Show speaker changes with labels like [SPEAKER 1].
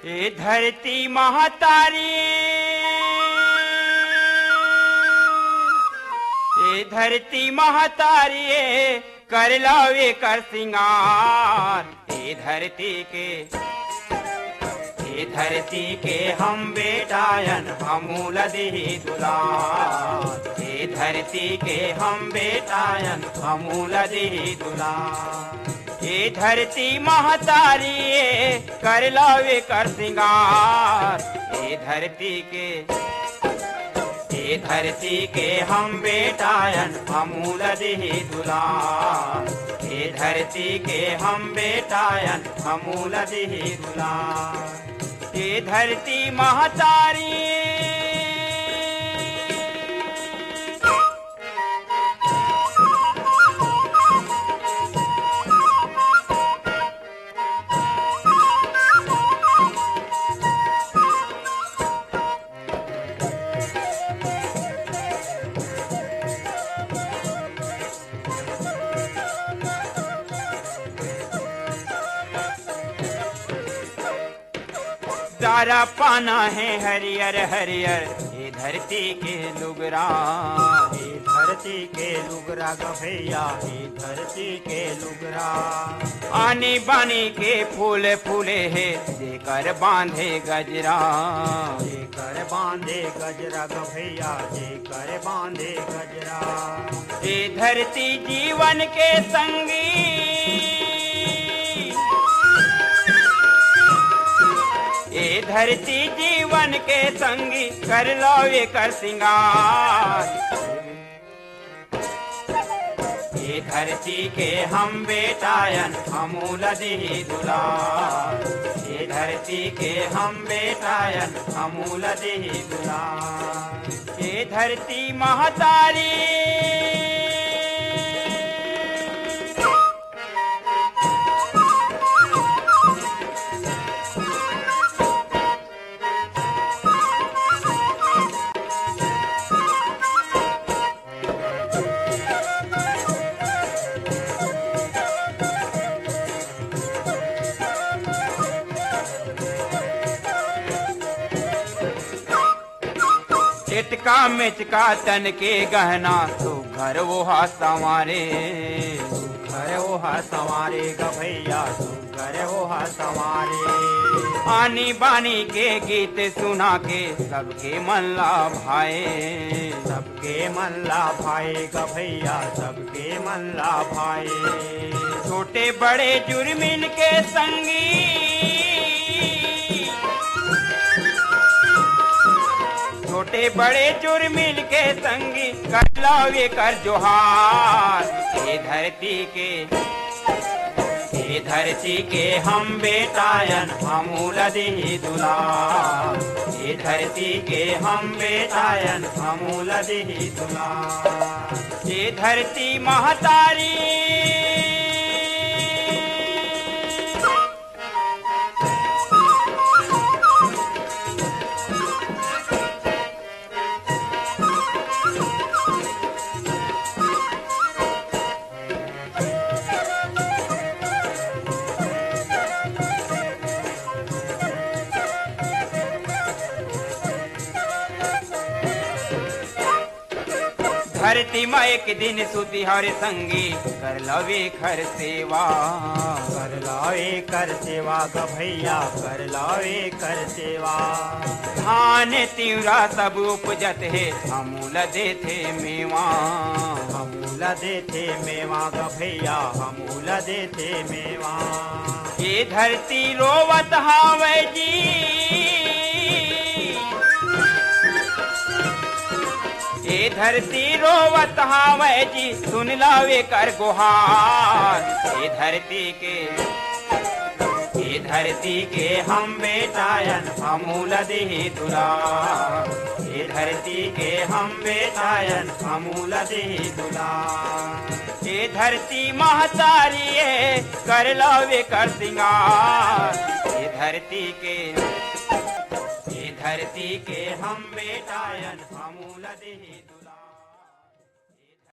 [SPEAKER 1] ए धरती महतारी, ए धरती महतारी कर लावे कर सिंगार। ए धरती के हम बेटायन हमूल दही दुलार। ए धरती के हम बेटायन हमूल दही दुलार। ए धरती महतारी कर लावे कर सिंगार। ए धरती के हम बेटायन हमूल दही दुलार। ए धरती के हम बेटायन हमूल दही दुलार। ए धरती महतारी, सारा पाना है हरियर हरियर ये धरती के लुगरा।
[SPEAKER 2] ये धरती के लुगरा गभैया, ये धरती के लुगरा।
[SPEAKER 1] आनी बानी के फूल फूले है जेकर बांधे गजरा।
[SPEAKER 2] जेकर बांधे गजरा गभैया, जेकर बांधे गजरा।
[SPEAKER 1] ये धरती जीवन के संगी, ए धरती जीवन के संगी कर लावे कर सिंगार। ए धरती के हम बेटायन हमूल दही दुलार। ए धरती के हम बेटायन हमूल दही दुलार। ए धरती महतारी, चिटका मिचका तन के गहना तो घर वो हा संवारे।
[SPEAKER 2] घर वो हा संवारे गभैया, घर वो हा संवारे।
[SPEAKER 1] आनी बानी के गीत सुना के सबके मन ला भाए।
[SPEAKER 2] सबके मन ला भाए गभैया, सबके मन ला भाए।
[SPEAKER 1] छोटे बड़े जुर्मिन के संगी, छोटे बड़े जुर्मिन के संगी कर लावे कर जोहार। ए धरती के हम बेटायन हमूल दही दुलार। ए धरती के हम बेटायन हमूल दही दुलार। ए धरती महतारी, धरती माँ एक दिन सुती हर संगी कर लवे खर सेवा।
[SPEAKER 2] कर लावे कर सेवा गभैया, कर लावे कर सेवा।
[SPEAKER 1] धान तिवरा सब उपजत है हमूल देथे मेवा।
[SPEAKER 2] हमूल देथे मेवा गभैया, हमूल देथे मेवा।
[SPEAKER 1] ये धरती रोवत हावे जी, ए धरती रोवत हावे जी सुन लावे कर गुहार। ए धरती के हम बेटायन हमूल दही दुलार। ए धरती के हम बेटायन हमूल दही दुलार। ए धरती महतारी कर लावे कर सिंगार। ए धरती के हम बेटायन हमूल दही दुलार।